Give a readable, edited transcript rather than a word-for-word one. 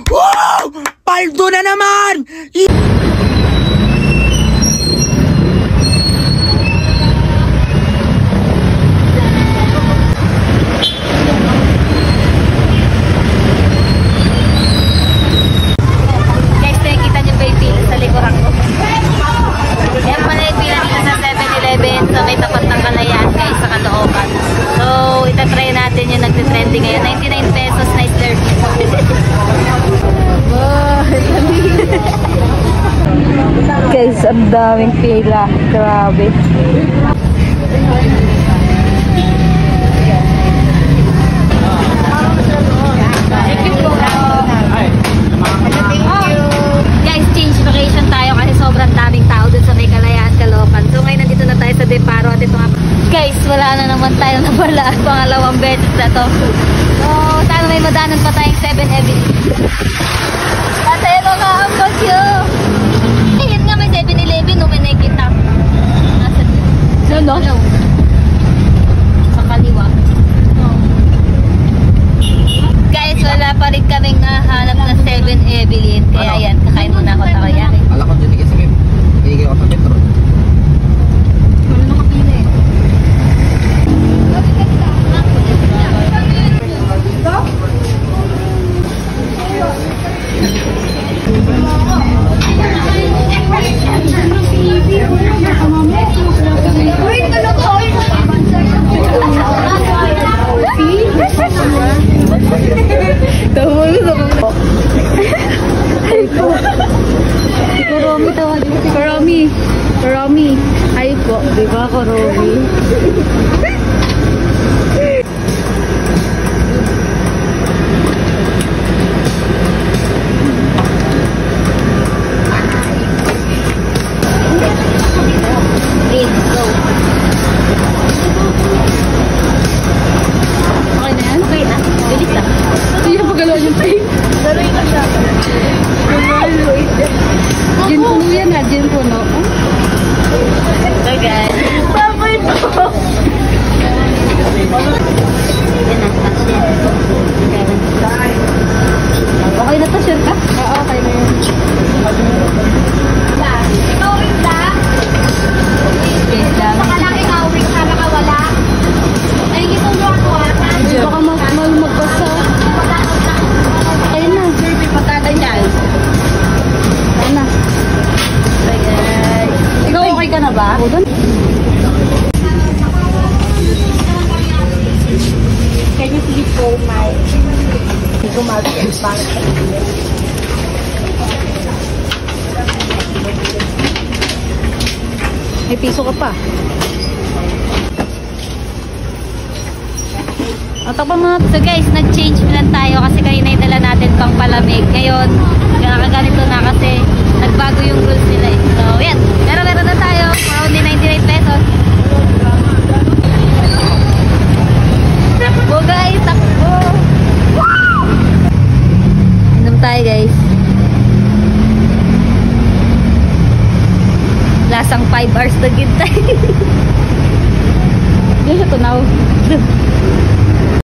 Wow! Paldo na naman! Guys, nakikita niyo ba yung pila sa likuran ko? Yan pala yung pila dito sa 7-Eleven. So, may tapat ng Kalayaan guys sa Caloocan. So, itatry natin yung nagtitrending ngayon. 99 pesos na Slurpee. Guys, ang daming pila. Grabe. Guys, change location tayo kasi sobrang daming tao dun sa may Kalayaan, Caloocan. So ngayon nandito na tayo sa Deparo at ito nga. Guys, wala na naman tayo nabala. Pangalawang beses na to. So, sana may madanan pa tayong 7-Eleven. At ito nga ang bagyo. Yan nga may 7-Eleven no, may nakikita. No. Sa kaliwa. Guys, wala pa rin kaming nahanap na 7-Eleven. Kaya yan, kakain muna ako sa kaya. Alam ko dyan kasi may higigil ako sa metro. Wala nakapila eh. Kuromi. Ay po, di ba Kuromi? Okay na yan? Okay na. Bilis lang. Hindi na pagalaw yung tape. Daroy na siya. Gin puno yan ha, gin puno. So guys. Baboy po! Yan ang tasya. Okay na to, sure ka? Oo, okay na yun. Ikaw rin ba? Baka lang ikaw rin ka nakawala. Ay, ito mo ako ata. Baka magpasa. Ayun na. May patada dyan. Ayun na. Bye guys. Ikaw okay ka na ba? Oo doon. Can you please go my... Hindi ko mag-expand. May piso ka pa. So guys, nag-change plan tayo kasi kanina yung dala natin pang palamig. Ngayon, ganito na kasi nagbago yung rules nila eh. So, yan. Pero meron na tayo. For only 99 pesos. Takbo guys, takbo! Wow! Inom tayo guys. Lasang 5 hours na gintay. Hindi siya tunaw.